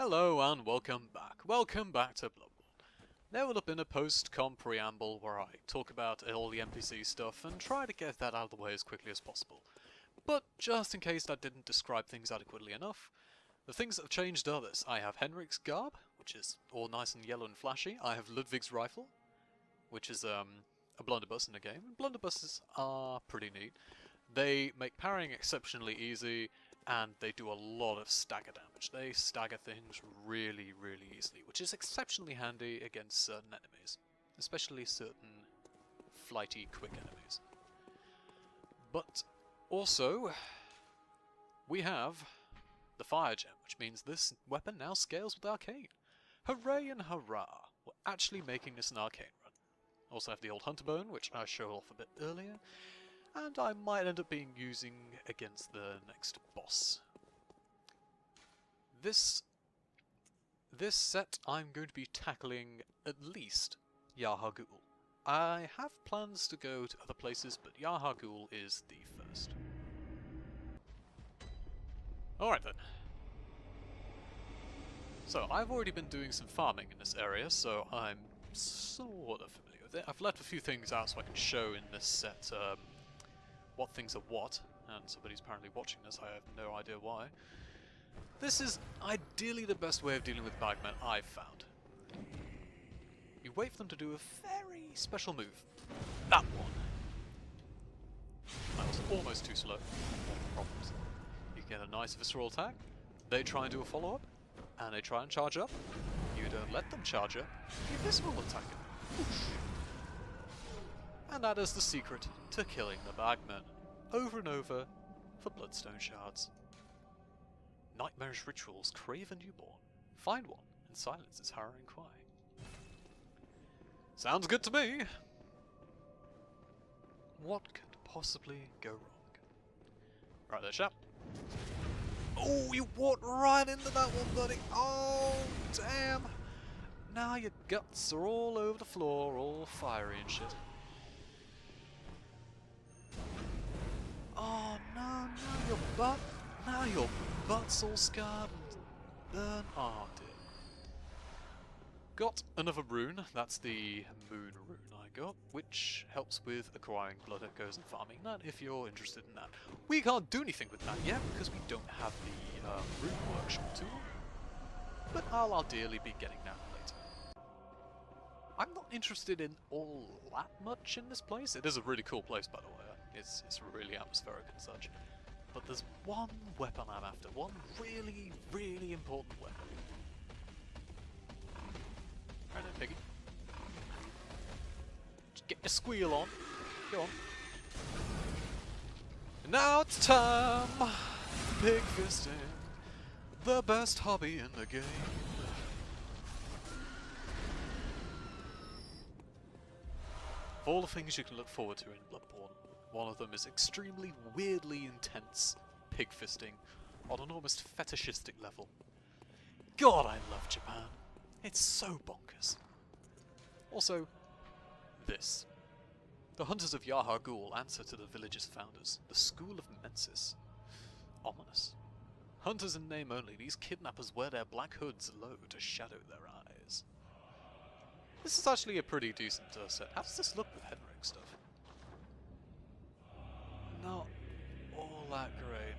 Hello and welcome back. Welcome back to Bloodborne. There will have been a post-com preamble where I talk about all the NPC stuff and try to get that out of the way as quickly as possible. But just in case I didn't describe things adequately enough, the things that have changed are this. I have Henrik's garb, which is all nice and yellow and flashy. I have Ludwig's rifle, which is a blunderbuss in the game. And blunderbusses are pretty neat. They make parrying exceptionally easy, and they do a lot of stagger damage. They stagger things really, really easily, which is exceptionally handy against certain enemies, especially certain flighty, quick enemies. But also, we have the fire gem, which means this weapon now scales with Arcane. Hooray and hurrah! We're actually making this an Arcane run. Also have the old hunter bone, which I showed off a bit earlier, and I might end up being using against the next boss. This set I'm going to be tackling at least Yahar'gul. I have plans to go to other places, but Yahar'gul is the first. Alright then. So I've already been doing some farming in this area, so I'm sort of familiar with it. I've left a few things out so I can show in this set what things are what, and somebody's apparently watching this, I have no idea why. This is ideally the best way of dealing with bagmen I've found. You wait for them to do a very special move. That one! That was almost too slow. Problems. You get a nice visceral attack, they try and do a follow-up, and they try and charge up. You don't let them charge up, you visceral attack them. Whoosh. And that is the secret to killing the bagmen, over and over, for bloodstone shards. Nightmarish rituals crave a newborn. Find one and silence its harrowing cry. Sounds good to me! What could possibly go wrong? Right there, chap. Oh, you walked right into that one, buddy! Oh, damn! Now your guts are all over the floor, all fiery and shit. Oh no, now your butt! Now your butt's all scarred and burned. Oh dear. Got another rune, that's the moon rune I got, which helps with acquiring blood echoes and farming that if you're interested in that. We can't do anything with that yet because we don't have the rune workshop tool, but I'll ideally be getting that later. I'm not interested in all that much in this place. It is a really cool place, by the way. It's really atmospheric and such. But there's one weapon I'm after. One really, really important weapon. Right then, piggy. Just get your squeal on. Go on. And now it's time for pig fisting. The best hobby in the game. Of all the things you can look forward to in Bloodborne, one of them is extremely weirdly intense pig fisting on an almost fetishistic level. God, I love Japan. It's so bonkers. Also, this. The Hunters of Yahar'gul answer to the village's founders, the School of Mensis. Ominous. Hunters in name only, these kidnappers wear their black hoods low to shadow their eyes. This is actually a pretty decent set. How does this look with Henrik stuff? Not all that great.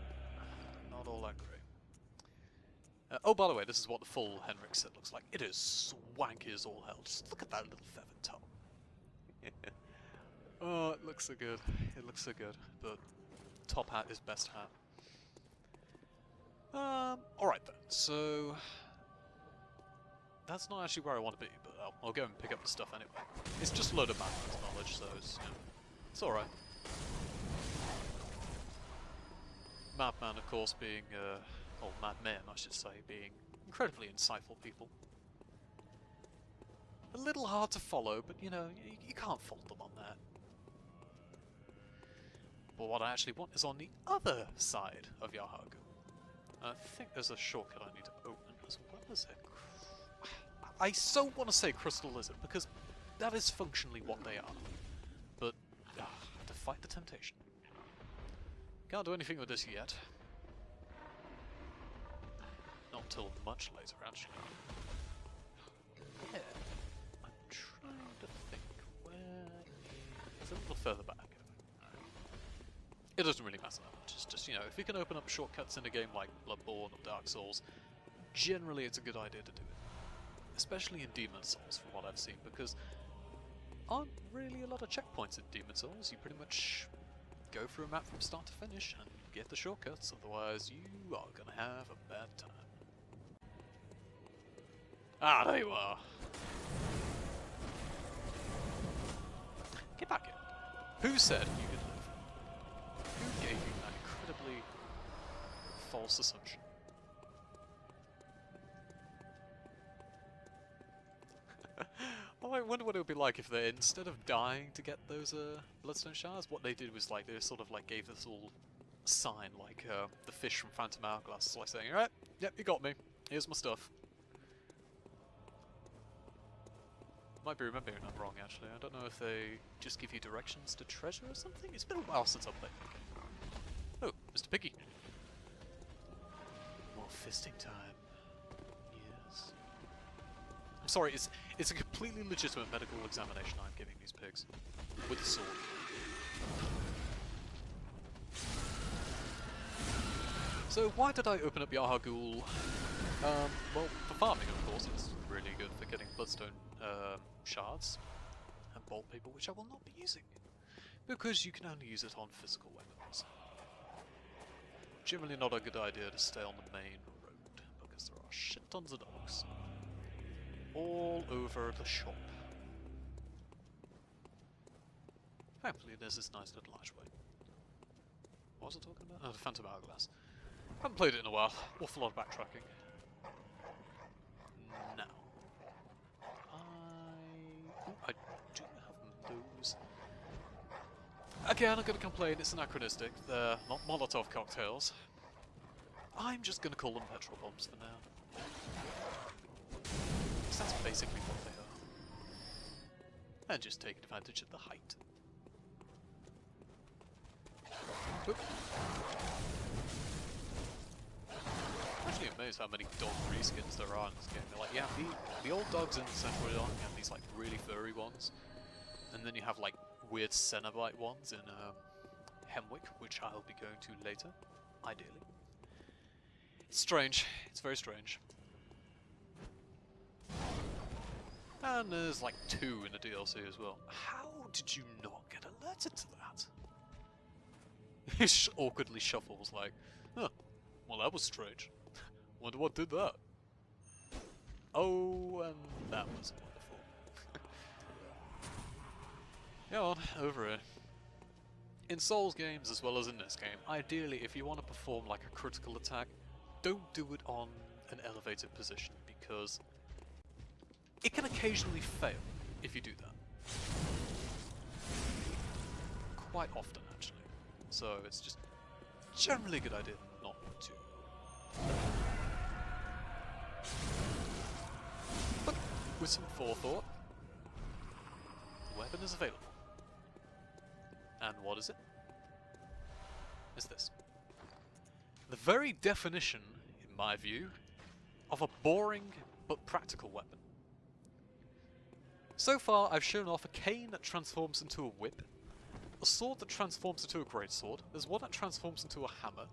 Not all that great. Oh, by the way, this is what the full Henrik set looks like. It is swanky as all hell. Just look at that little feathered top. Oh, it looks so good. It looks so good. But top hat is best hat. Alright then. So that's not actually where I want to be, but I'll go and pick up the stuff anyway. It's just a load of Madman's knowledge, so it's alright. Madman, of course, being, or madmen, I should say, being incredibly insightful people. A little hard to follow, but you know, you can't fault them on that. But what I actually want is on the other side of Yahar'gul. I think there's a shortcut I need to open as well as it. I so want to say Crystal Lizard, because that is functionally what they are. But, I have to fight the temptation. Can't do anything with this yet. Not until much later, actually. Yeah. I'm trying to think where... It's a little further back. It doesn't really matter that much. It's just, you know, if you can open up shortcuts in a game like Bloodborne or Dark Souls, generally it's a good idea to do it. Especially in Demon Souls, from what I've seen, because aren't really a lot of checkpoints in Demon Souls. You pretty much go through a map from start to finish and get the shortcuts, otherwise you are gonna have a bad time. Ah, there you are! Get back here. Who said you could live? Who gave you that incredibly false assumption? I wonder what it would be like if they, instead of dying to get those bloodstone shards, what they did was like they sort of like gave this little sign, like the fish from Phantom Hourglass, it's like saying, "Alright, yep, you got me. Here's my stuff." Might be remembering that wrong, actually. I don't know if they just give you directions to treasure or something. It's been a while since I've played the game. Oh, Mr. Piggy. More fisting time. Yes. I'm sorry, it's a completely legitimate medical examination I'm giving these pigs. With a sword. So why did I open up Yarhagul? Well, for farming, of course. It's really good for getting bloodstone shards and bolt paper, which I will not be using, because you can only use it on physical weapons. Generally not a good idea to stay on the main road, because there are shit tons of dogs all over the shop. Thankfully there's this nice little archway. What was I talking about? Oh, the Phantom Hourglass. Haven't played it in a while. Awful lot of backtracking. Now, I do have those. Again, I'm going to complain, it's anachronistic. They're not Molotov cocktails. I'm just going to call them petrol bombs for now. Because that's basically what they are. And just take advantage of the height. Oop. I'm actually amazed how many dog reskins there are in this game. Like, you have the old dogs in Central Dawn, you have these like really furry ones, and then you have like weird Cenobite ones in Hemwick, which I'll be going to later, ideally. It's strange. It's very strange. And there's like 2 in the DLC as well. How did you not get alerted to that? He awkwardly shuffles like, huh, well that was strange. Wonder what did that. Oh, and that was wonderful. Go on, over here. In Souls games, as well as in this game, ideally if you want to perform like a critical attack, don't do it on an elevated position, because it can occasionally fail if you do that. Quite often, actually. So it's just generally a good idea not to. But with some forethought, the weapon is available. And what is it? It's this. The very definition, in my view, of a boring but practical weapon. So far, I've shown off a cane that transforms into a whip, a sword that transforms into a greatsword, there's one that transforms into a hammer,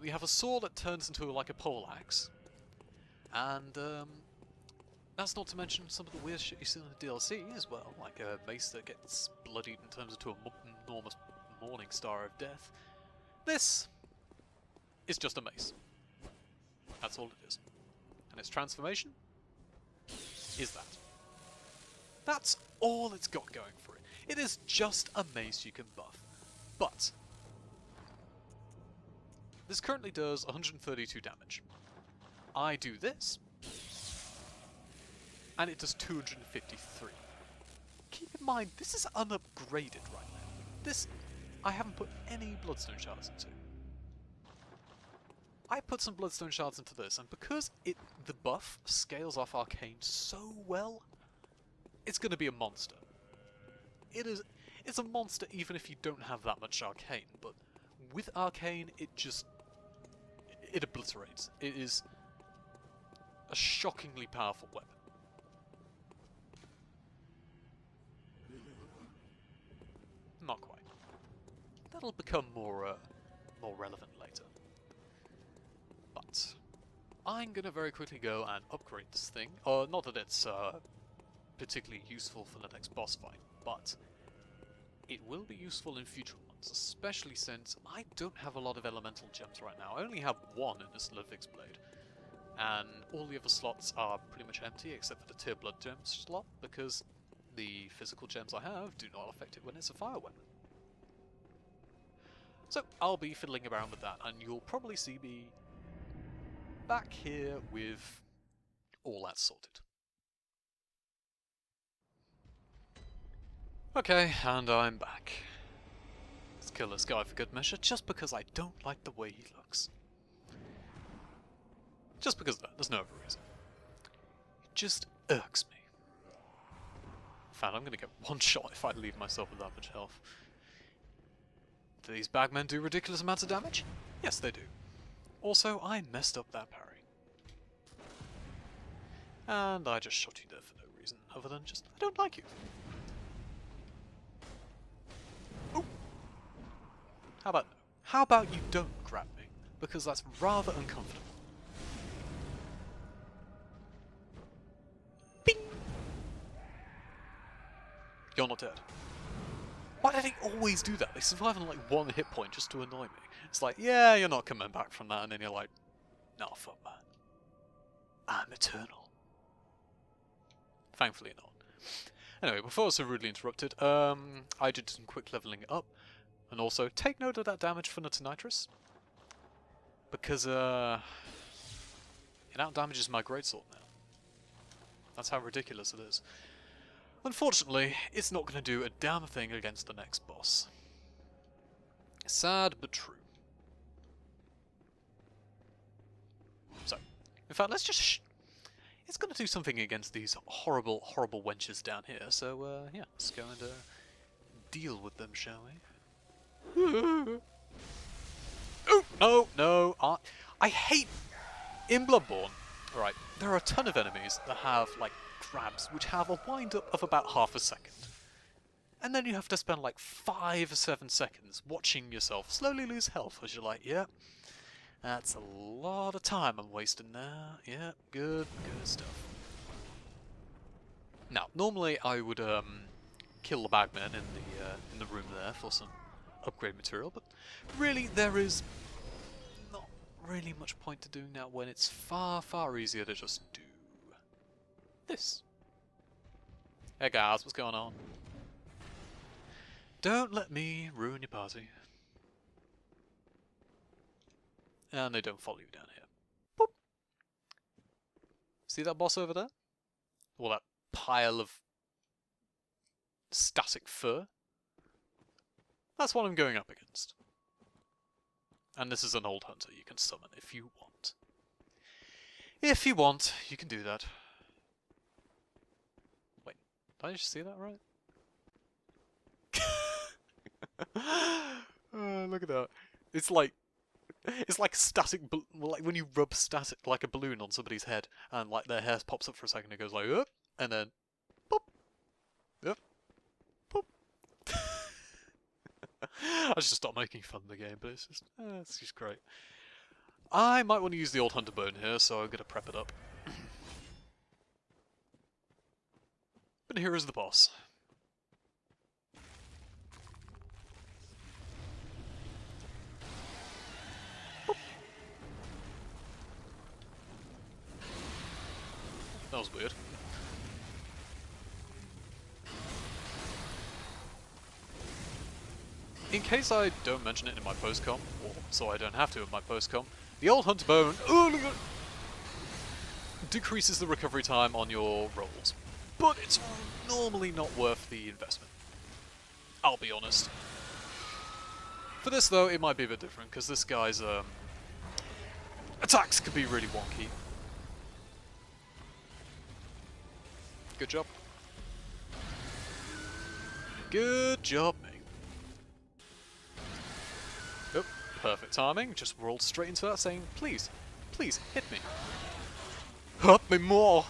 you have a sword that turns into like a poleaxe, and that's not to mention some of the weird shit you see in the DLC as well, like a mace that gets bloodied and turns into an enormous morning star of death. This is just a mace. That's all it is. And its transformation is that. That's all it's got going for it. It is just a mace you can buff. But this currently does 132 damage. I do this, and it does 253. Keep in mind, this is unupgraded right now. This, I haven't put any Bloodstone Shards into. I put some Bloodstone Shards into this, and because the buff scales off Arcane so well, it's going to be a monster. It's a monster even if you don't have that much Arcane, but with Arcane, it obliterates. It is a shockingly powerful weapon. Not quite. That'll become more relevant later. But I'm gonna very quickly go and upgrade this thing. Not that it's particularly useful for the next boss fight, but it will be useful in future ones, especially since I don't have a lot of elemental gems right now. I only have one in this Ludwig's blade, and all the other slots are pretty much empty except for the Tear Blood gem slot, because the physical gems I have do not affect it when it's a fire weapon. So I'll be fiddling around with that, and you'll probably see me back here with all that sorted. Okay, and I'm back. Let's kill this guy for good measure, just because I don't like the way he looks. Just because of that, there's no other reason. It just irks me. In fact, I'm gonna get one shot if I leave myself with that much health. Do these bagmen do ridiculous amounts of damage? Yes, they do. Also, I messed up that parry. And I just shot you there for no reason, other than just, I don't like you. Ooh. How about you don't grab me? Because that's rather uncomfortable. Bing! You're not dead. Why do they always do that? They survive on like one hit point just to annoy me. It's like, yeah, you're not coming back from that, and then you're like, nah, fuck man. I'm eternal. Thankfully not. Anyway, before I was so rudely interrupted, I did some quick leveling up. And also, take note of that damage from the Nitrous. Because, it out-damages my greatsword now. That's how ridiculous it is. Unfortunately, it's not going to do a damn thing against the next boss. Sad, but true. So, in fact, let's just... It's going to do something against these horrible, horrible wenches down here, so, yeah, let's go and deal with them, shall we? Oh, no, I hate... In Bloodborne, right, there are a ton of enemies that have, like, crabs, which have a wind-up of about half a second. And then you have to spend, like, 5 or 7 seconds watching yourself slowly lose health, as you're like, yeah, that's a lot of time I'm wasting there. Yeah, good stuff. Now, normally I would, kill the bagman in the room there for some upgrade material, but really there is not really much point to doing that when it's far, far easier to just do this. Hey guys, what's going on? Don't let me ruin your party. And they don't follow you down here. Boop. See that boss over there? Or that pile of static fur? That's what I'm going up against. And this is an old hunter you can summon if you want. If you want, you can do that. Wait, did I just see that right? Oh, look at that. It's like static, like when you rub static, like a balloon on somebody's head, and like their hair pops up for a second, it goes like, up, and then, pop, up, pop. I should stop making fun of the game, but it's just great. I might want to use the old hunter bone here, so I'm gonna prep it up. But here is the boss. That was weird. In case I don't mention it in my post-com, or so I don't have to in my post-com, the old hunter bone decreases the recovery time on your rolls, but it's normally not worth the investment. I'll be honest. For this though, it might be a bit different, because this guy's attacks can be really wonky. Good job. Good job, mate. Oh, Perfect timing, just rolled straight into that saying, please, please, hit me. Hurt me more!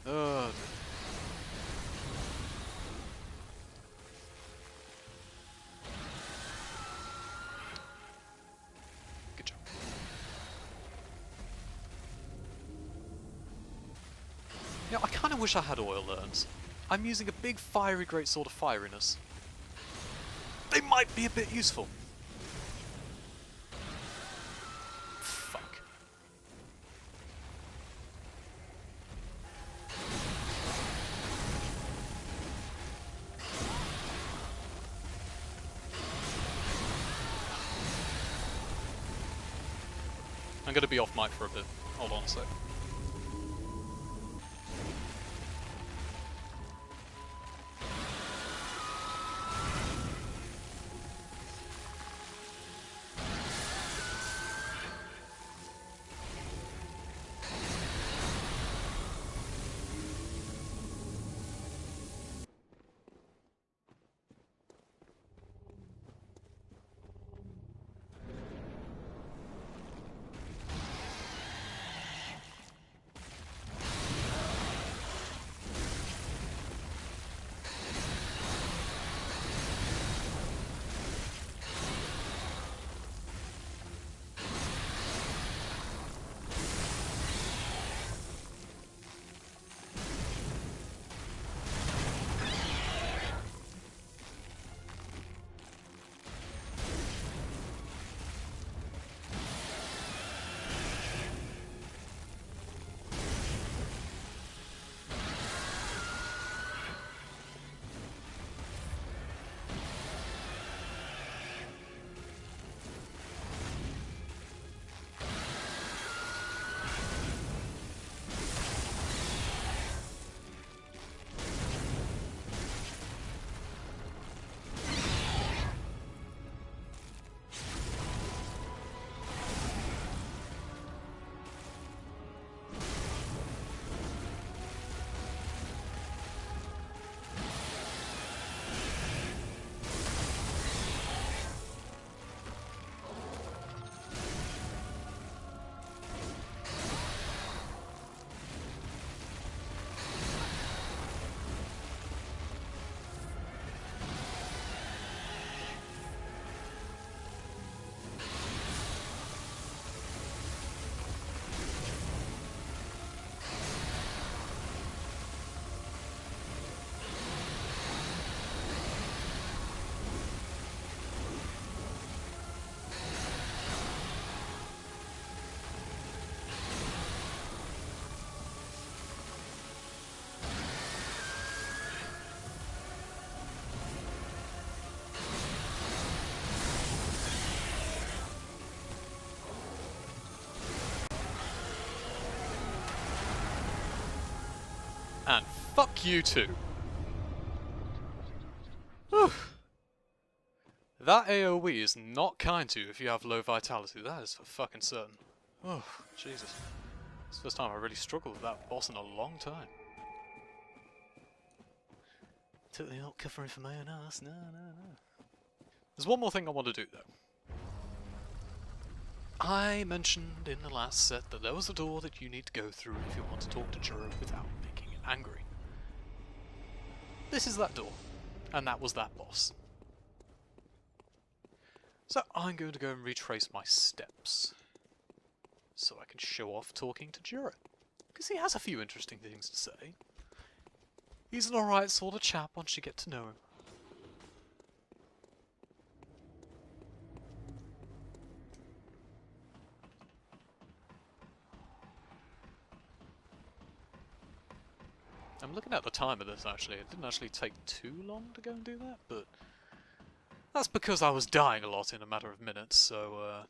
Oh, dear. Good job. You know, I kind of wish I had oil urns. I'm using a big fiery greatsword of fieriness. They might be a bit useful. Fuck. I'm gonna be off mic for a bit. Hold on a sec. And fuck you too. Whew. That AoE is not kind to you if you have low vitality, that is for fucking certain. Oh, Jesus. It's the first time I really struggled with that boss in a long time. Totally not covering for my own ass, no. There's one more thing I want to do though. I mentioned in the last set that there was a door that you need to go through if you want to talk to Juro without making it angry. This is that door, and that was that boss. So I'm going to go and retrace my steps, so I can show off talking to Juro, because he has a few interesting things to say. He's an alright sort of chap once you get to know him. I'm looking at the time of this actually, it didn't actually take too long to go and do that, but that's because I was dying a lot in a matter of minutes, so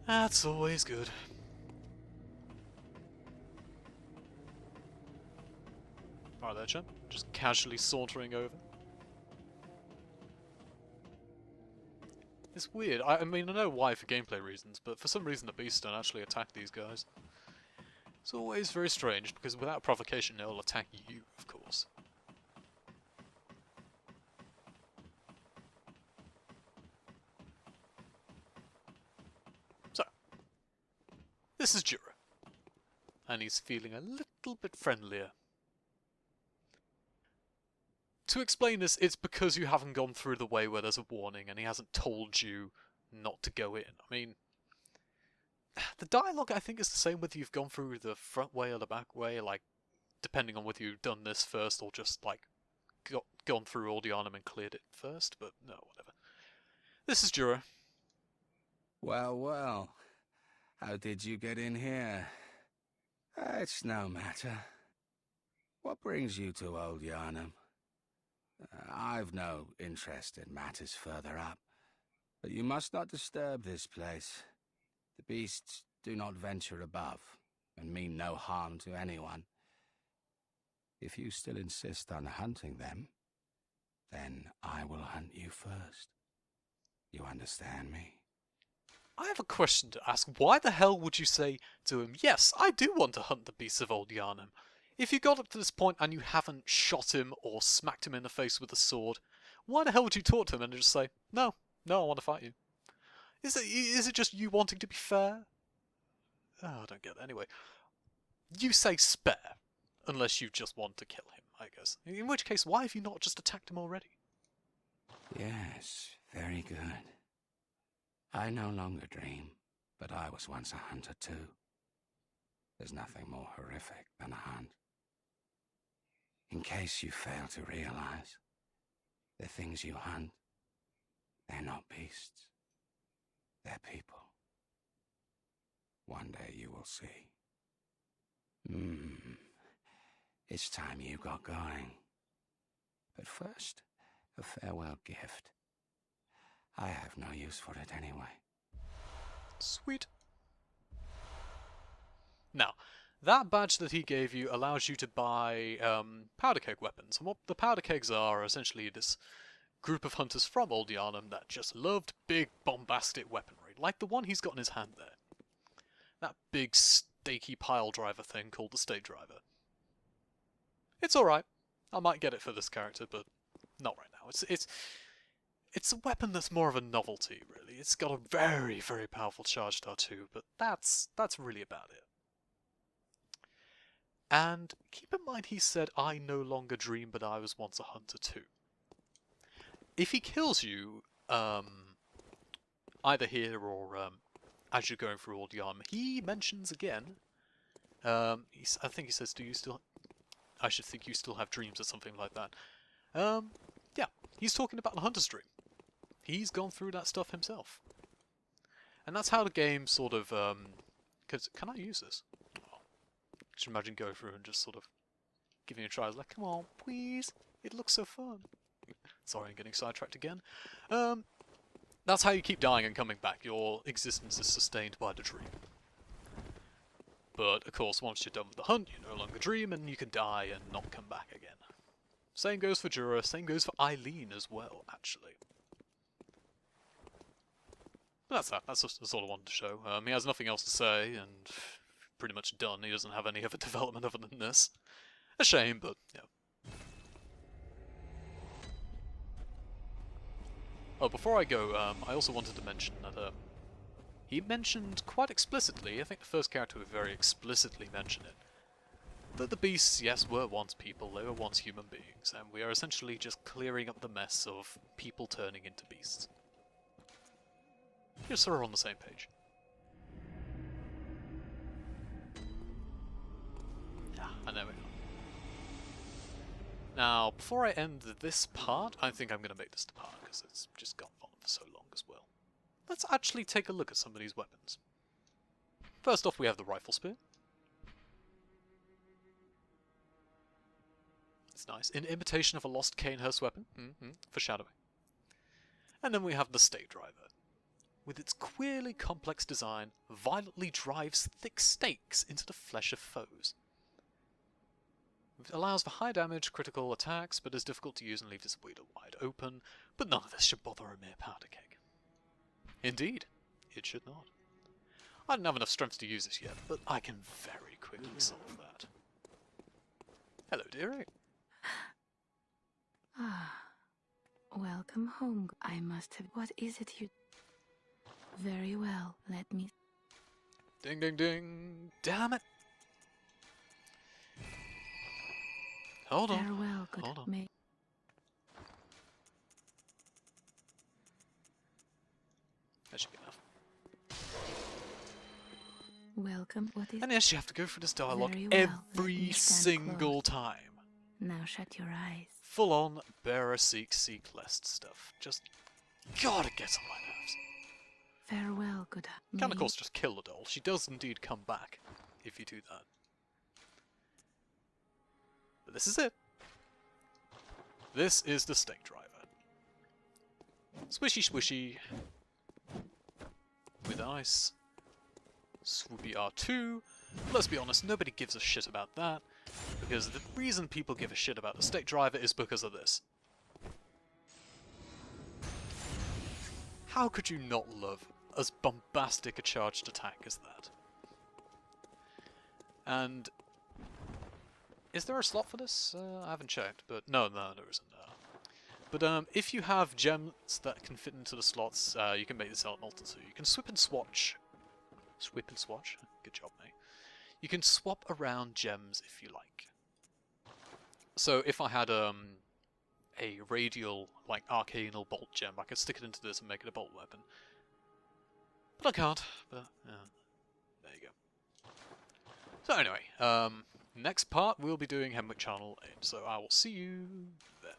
that's always good. Right there, chap. Just casually sauntering over. It's weird. I mean, I know why for gameplay reasons, but for some reason the beasts don't actually attack these guys. It's always very strange, because without provocation they'll attack you, of course. This is Jura, and he's feeling a little bit friendlier. To explain this, it's because you haven't gone through the way where there's a warning and he hasn't told you not to go in. I mean, the dialogue I think is the same whether you've gone through the front way or the back way, like, depending on whether you've done this first or just, like, gone through Aldianum and cleared it first, but no, whatever. This is Jura. Well, well. How did you get in here? It's no matter. What brings you to Old Yarnum? I've no interest in matters further up, but you must not disturb this place. The beasts do not venture above, and mean no harm to anyone. If you still insist on hunting them, then I will hunt you first. You understand me? I have a question to ask. Why the hell would you say to him, yes, I do want to hunt the beasts of Old Yarnum? If you got up to this point and you haven't shot him or smacked him in the face with a sword, why the hell would you talk to him and just say, no, I want to fight you? Is it just you wanting to be fair? Oh, I don't get it. Anyway, you say spare, unless you just want to kill him, I guess. In which case, why have you not just attacked him already? Yes, very good. I no longer dream, but I was once a hunter too. There's nothing more horrific than a hunt. In case you fail to realize, the things you hunt, they're not beasts. They're people. One day you will see. It's time you got going. But first, a farewell gift. I have no use for it anyway. Sweet. Now, that badge that he gave you allows you to buy powder keg weapons. And what the powder kegs are essentially this group of hunters from Old Yarnum that just loved big, bombastic weaponry, like the one he's got in his hand there. That big, stakey pile driver thing called the Stake Driver. It's alright. I might get it for this character, but not right now. It's a weapon that's more of a novelty, really. It's got a very, very powerful charge star too, but that's really about it. And keep in mind he said, I no longer dream, but I was once a hunter too. If he kills you, either here or as you're going through Old Yarnum, he mentions again, I think he says, do you still... I should think you still have dreams or something like that. Yeah, he's talking about the hunter's dream. He's gone through that stuff himself. And that's how the game sort of, can I use this? Oh, just imagine going through and just sort of giving it a try. I was like, come on, please. It looks so fun. Sorry, I'm getting sidetracked again. That's how you keep dying and coming back. Your existence is sustained by the dream. But, of course, once you're done with the hunt, you no longer dream, and you can die and not come back again. Same goes for Jura, same goes for Eileen as well, actually. But that's that. That's all I wanted to show. He has nothing else to say, and pretty much done. He doesn't have any other development other than this. A shame, but, yeah. Oh, before I go, I also wanted to mention that, he mentioned quite explicitly, I think the first character would very explicitly mention it, that the beasts, yes, were once people, they were once human beings, and we are essentially just clearing up the mess of people turning into beasts. Just so we're on the same page. Yeah, and there we go. Now, before I end this part, I think I'm going to make this the part, because it's just gone on for so long as well. Let's actually take a look at some of these weapons. First off, we have the rifle spear. It's nice. In imitation of a lost Canehurst weapon. Foreshadowing. And then we have the Stake Driver. With its queerly complex design, violently drives thick stakes into the flesh of foes. It allows for high damage, critical attacks, but is difficult to use and leaves its wielder wide open, but none of this should bother a mere powder keg. Indeed, it should not. I don't have enough strength to use this yet, but I can very quickly solve that. Hello, dearie. Welcome home. I must have... What is it you... Very well, let me... Ding, ding, ding. Damn it. Hold on. Farewell, good Hold on. mate. That should be enough. Welcome. What is? And yes, you have to go through this dialogue Very well. Let every me stand single close. time. Now shut your eyes. Full on bearer seek lest stuff. Just gotta get on my nerves. Farewell, good Can of mate. course just kill the doll. She does indeed come back if you do that. But this is it. This is the stake driver. Swishy swishy. With ice. Swoopy R2. Let's be honest, nobody gives a shit about that. Because the reason people give a shit about the stake driver is because of this. How could you not love as bombastic a charged attack as that? And is there a slot for this? I haven't checked, but no, there isn't. But if you have gems that can fit into the slots, you can make this elemental too. You can swip and swatch. Swip and swatch? Good job, mate. You can swap around gems if you like. So if I had a radial, like Arcane or bolt gem, I could stick it into this and make it a bolt weapon. But I can't. But there you go. So anyway, next part we'll be doing Hemwick Channel 8, so I will see you then.